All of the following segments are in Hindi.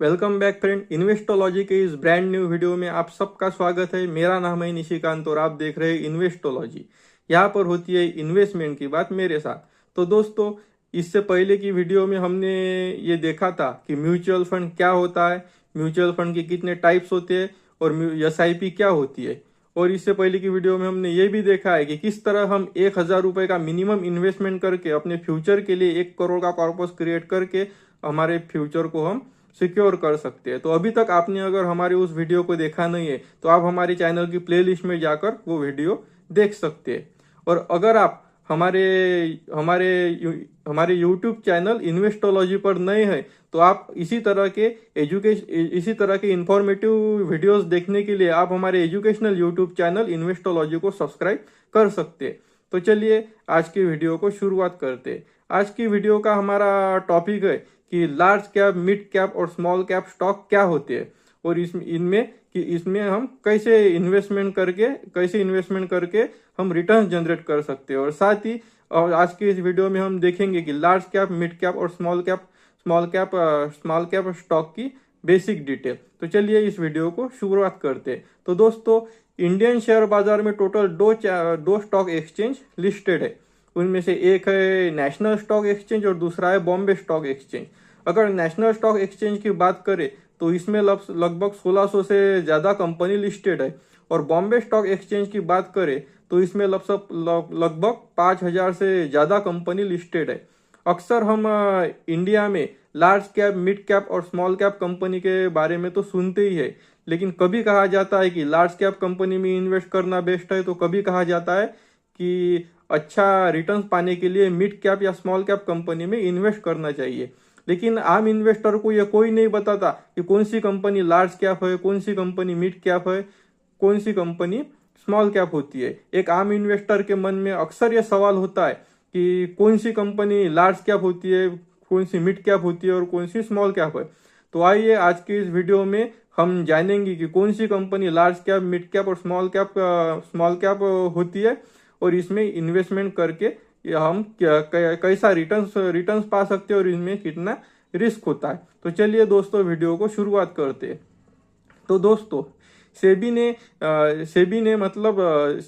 Welcome back friend. इन्वेस्टोलॉजी के इस ब्रांड न्यू वीडियो में आप सबका स्वागत है। मेरा नाम है निशिकांत और आप देख रहे हैं इन्वेस्टोलॉजी। यहाँ पर होती है इन्वेस्टमेंट की बात मेरे साथ। तो दोस्तों, इससे पहले की वीडियो में हमने ये देखा था कि म्यूचुअल फंड क्या होता है, म्यूचुअल फंड के कितने टाइप्स होते हैं और एसआईपी क्या होती है। और इससे पहले की वीडियो में हमने ये भी देखा है कि किस तरह हम 1,000 रुपये का मिनिमम इन्वेस्टमेंट करके अपने फ्यूचर के लिए 1 करोड़ का कॉर्पस क्रिएट करके हमारे फ्यूचर को हम सिक्योर कर सकते हैं। तो अभी तक आपने अगर हमारे उस वीडियो को देखा नहीं है तो आप हमारे चैनल की प्लेलिस्ट में जाकर वो वीडियो देख सकते हैं। और अगर आप हमारे हमारे हमारे यूट्यूब चैनल इन्वेस्टोलॉजी पर नए हैं तो आप इसी तरह के इंफॉर्मेटिव वीडियोस देखने के लिए आप हमारे एजुकेशनल यूट्यूब चैनल इन्वेस्टोलॉजी को सब्सक्राइब कर सकते हैं। तो चलिए आज की वीडियो को शुरुआत करते हैं। आज की वीडियो का हमारा टॉपिक है कि लार्ज कैप, मिड कैप और स्मॉल कैप स्टॉक क्या होते हैं और इसमें हम कैसे इन्वेस्टमेंट करके हम रिटर्न जनरेट कर सकते हैं। और साथ ही आज के इस वीडियो में हम देखेंगे कि लार्ज कैप, मिड कैप और स्मॉल कैप स्टॉक की बेसिक डिटेल। तो चलिए इस वीडियो को शुरुआत करते हैं। तो दोस्तों, इंडियन शेयर बाजार में टोटल दो स्टॉक एक्सचेंज लिस्टेड है। उनमें से एक है नेशनल स्टॉक एक्सचेंज और दूसरा है बॉम्बे स्टॉक एक्सचेंज। अगर नेशनल स्टॉक एक्सचेंज की बात करें तो इसमें लगभग 1600 से ज़्यादा कंपनी लिस्टेड है और बॉम्बे स्टॉक एक्सचेंज की बात करें तो इसमें लगभग 5,000 से ज़्यादा कंपनी लिस्टेड है। अक्सर हम इंडिया में लार्ज कैप, मिड कैप और स्मॉल कैप कंपनी के बारे में तो सुनते ही है, लेकिन कभी कहा जाता है कि लार्ज कैप कंपनी में इन्वेस्ट करना बेस्ट है तो कभी कहा जाता है कि अच्छा रिटर्न्स पाने के लिए मिड कैप या स्मॉल कैप कंपनी में इन्वेस्ट करना चाहिए। लेकिन आम इन्वेस्टर को यह कोई नहीं बताता कि कौन सी कंपनी लार्ज कैप है, कौन सी कंपनी मिड कैप है, कौन सी कंपनी स्मॉल कैप होती है। एक आम इन्वेस्टर के मन में अक्सर यह सवाल होता है कि कौन सी कंपनी लार्ज कैप होती है, कौन सी मिड कैप होती है और कौन सी स्मॉल कैप है। तो आइए आज की इस वीडियो में हम जानेंगे कि कौन सी company large cap, mid cap और स्मॉल कैप होती है और इसमें इन्वेस्टमेंट करके हम कैसा रिटर्न्स पा सकते हैं और इसमें कितना रिस्क होता है। तो चलिए दोस्तों वीडियो को शुरुआत करते हैं। तो दोस्तों, सेबी ने मतलब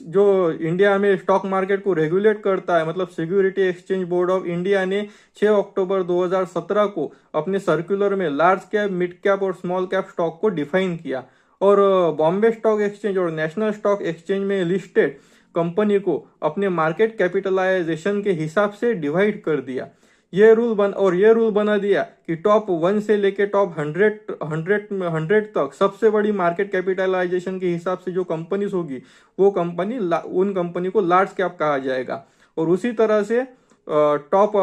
जो इंडिया में स्टॉक मार्केट को रेगुलेट करता है, मतलब security exchange board of India ने 6 अक्टूबर 2017 को अपने सर्कुलर में लार्ज कैप, मिड कैप और स्मॉल कैप स्टॉक को डिफाइन किया और बॉम्बे स्टॉक एक्सचेंज और नेशनल स्टॉक एक्सचेंज में लिस्टेड कंपनी को अपने मार्केट कैपिटलाइजेशन के हिसाब से डिवाइड कर दिया। ये रूल बना दिया कि टॉप 1 से लेके टॉप 100 तक सबसे बड़ी मार्केट कैपिटलाइजेशन के हिसाब से जो कंपनीज होगी उन कंपनी को लार्ज कैप कहा जाएगा। और उसी तरह से टॉप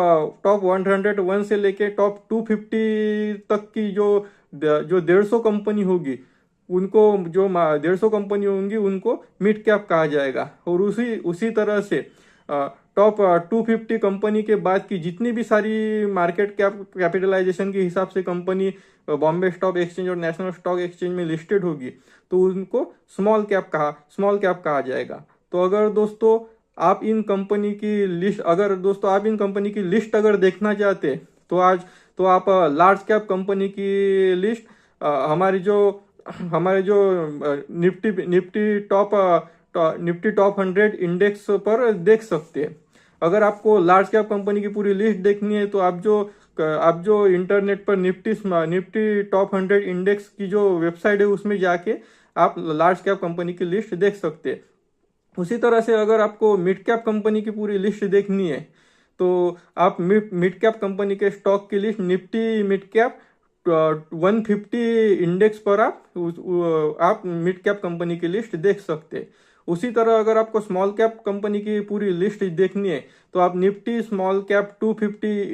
101 से लेके टॉप 250 तक की जो 150 कंपनी होगी उनको, जो 150 कंपनी होंगी उनको मिड कैप कहा जाएगा। और उसी तरह से टॉप 250 कंपनी के बाद की जितनी भी सारी मार्केट कैपिटलाइजेशन के हिसाब से कंपनी बॉम्बे स्टॉक एक्सचेंज और नेशनल स्टॉक एक्सचेंज में लिस्टेड होगी तो उनको स्मॉल कैप कहा जाएगा। तो अगर दोस्तों आप इन कंपनी की लिस्ट अगर देखना चाहते हैं तो आप लार्ज कैप कंपनी की लिस्ट हमारे जो निफ्टी टॉप 100 इंडेक्स पर देख सकते हैं। अगर आपको लार्ज कैप कंपनी की पूरी लिस्ट देखनी है तो आप जो इंटरनेट पर निफ्टी टॉप 100 इंडेक्स की जो वेबसाइट है उसमें जाके आप लार्ज कैप कंपनी की लिस्ट देख सकते हैं। उसी तरह से अगर आपको मिड कैप कंपनी की पूरी लिस्ट देखनी है तो आप मिड कैप कंपनी के स्टॉक की list Nifty mid cap 150 index पर आप मिड कैप कंपनी की लिस्ट देख सकते हैं। उसी तरह अगर आपको स्मॉल कैप कंपनी की पूरी लिस्ट देखनी है तो आप निफ्टी स्मॉल कैप 250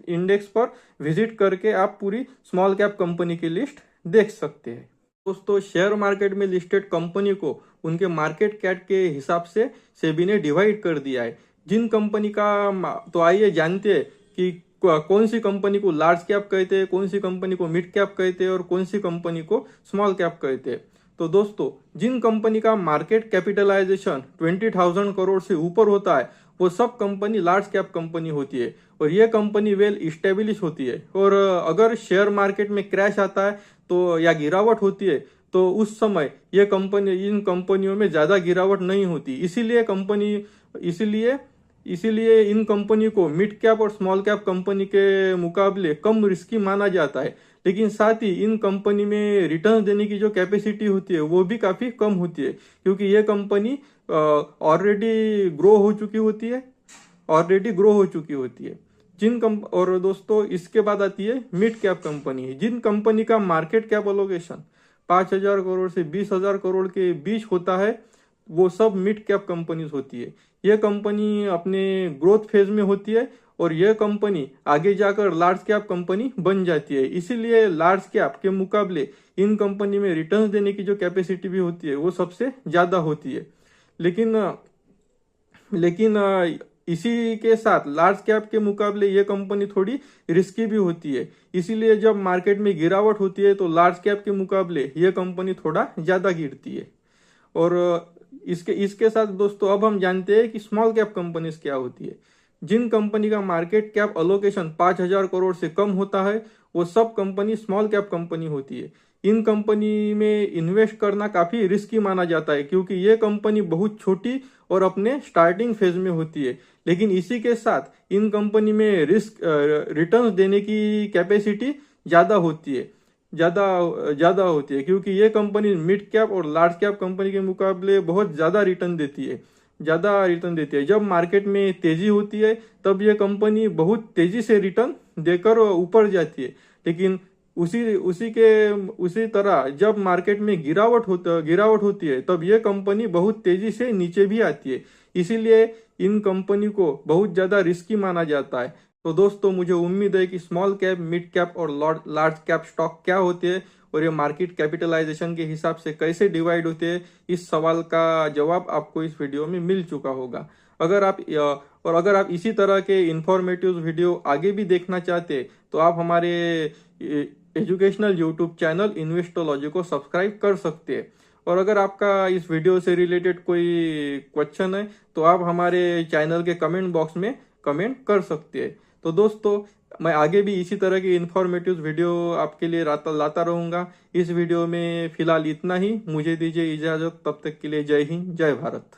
इंडेक्स पर विजिट करके आप पूरी स्मॉल कैप कंपनी की लिस्ट देख सकते हैं। दोस्तों, शेयर मार्केट में लिस्टेड कंपनी को उनके मार्केट कैप के हिसाब से सेबी ने डिवाइड कर दिया है। जिन कंपनी का तो आइए जानते हैं कि कौन सी कंपनी को लार्ज कैप कहते हैं, कौन सी कंपनी को मिड कैप कहते हैं और कौन सी कंपनी को स्मॉल कैप कहते हैं। तो दोस्तों, जिन कंपनी का मार्केट कैपिटलाइजेशन 20,000 करोड़ से ऊपर होता है वो सब कंपनी लार्ज कैप कंपनी होती है और ये कंपनी वेल इस्टेब्लिश होती है। और अगर शेयर मार्केट में क्रैश आता है तो या गिरावट होती है तो उस समय ये कंपनी इन कंपनियों में ज्यादा गिरावट नहीं होती। इसीलिए इसीलिए इन कंपनी को मिड कैप और स्मॉल कैप कंपनी के मुकाबले कम रिस्की माना जाता है। लेकिन साथ ही इन कंपनी में रिटर्न देने की जो कैपेसिटी होती है वो भी काफी कम होती है, क्योंकि ये कंपनी ऑलरेडी ग्रो हो चुकी होती है। और दोस्तों इसके बाद आती है मिड कैप कंपनी, जिन कंपनी का मार्केट कैप अलोकेशन 5,000 करोड़ से 20,000 करोड़ के बीच होता है वो सब मिड कैप कंपनीज होती है। यह कंपनी अपने ग्रोथ फेज में होती है और यह कंपनी आगे जाकर लार्ज कैप कंपनी बन जाती है। इसीलिए लार्ज कैप के मुकाबले इन कंपनी में रिटर्न देने की जो कैपेसिटी भी होती है वो सबसे ज्यादा होती है। लेकिन इसी के साथ लार्ज कैप के मुकाबले ये कंपनी थोड़ी रिस्की भी होती है। इसीलिए जब मार्केट में गिरावट होती है तो लार्ज कैप के मुकाबले ये कंपनी थोड़ा ज्यादा गिरती है। और इसके साथ दोस्तों अब हम जानते हैं कि स्मॉल कैप कंपनीज क्या होती है। जिन कंपनी का मार्केट कैप अलोकेशन 5,000 करोड़ से कम होता है वो सब कंपनी स्मॉल कैप कंपनी होती है। इन कंपनी में इन्वेस्ट करना काफी रिस्की माना जाता है, क्योंकि ये कंपनी बहुत छोटी और अपने स्टार्टिंग फेज में होती है। लेकिन इसी के साथ इन कंपनी में रिटर्न्स देने की कैपेसिटी ज्यादा होती है, क्योंकि ये कंपनी मिड कैप और लार्ज कैप कंपनी के मुकाबले बहुत ज्यादा रिटर्न देती है। जब मार्केट में तेजी होती है तब ये कंपनी बहुत तेजी से रिटर्न देकर ऊपर जाती है। लेकिन उसी तरह जब मार्केट में गिरावट होती है तब ये कंपनी बहुत तेजी से नीचे भी आती है। इसीलिए इन कंपनी को बहुत ज्यादा रिस्की माना जाता है। तो दोस्तों मुझे उम्मीद है कि स्मॉल कैप, मिड कैप और लार्ज कैप स्टॉक क्या होते हैं और ये मार्केट कैपिटलाइजेशन के हिसाब से कैसे डिवाइड होते हैं, इस सवाल का जवाब आपको इस वीडियो में मिल चुका होगा। अगर आप इसी तरह के इंफॉर्मेटिव वीडियो आगे भी देखना चाहते तो आप हमारे एजुकेशनल यूट्यूब चैनल इन्वेस्टोलॉजी को सब्सक्राइब कर सकते हैं। और अगर आपका इस वीडियो से रिलेटेड कोई क्वेश्चन है तो आप हमारे चैनल के कमेंट बॉक्स में कमेंट कर सकते हैं। तो दोस्तों मैं आगे भी इसी तरह की इंफॉर्मेटिव वीडियो आपके लिए लाता रहूंगा। इस वीडियो में फिलहाल इतना ही, मुझे दीजिए इजाजत, तब तक के लिए जय हिंद, जय भारत।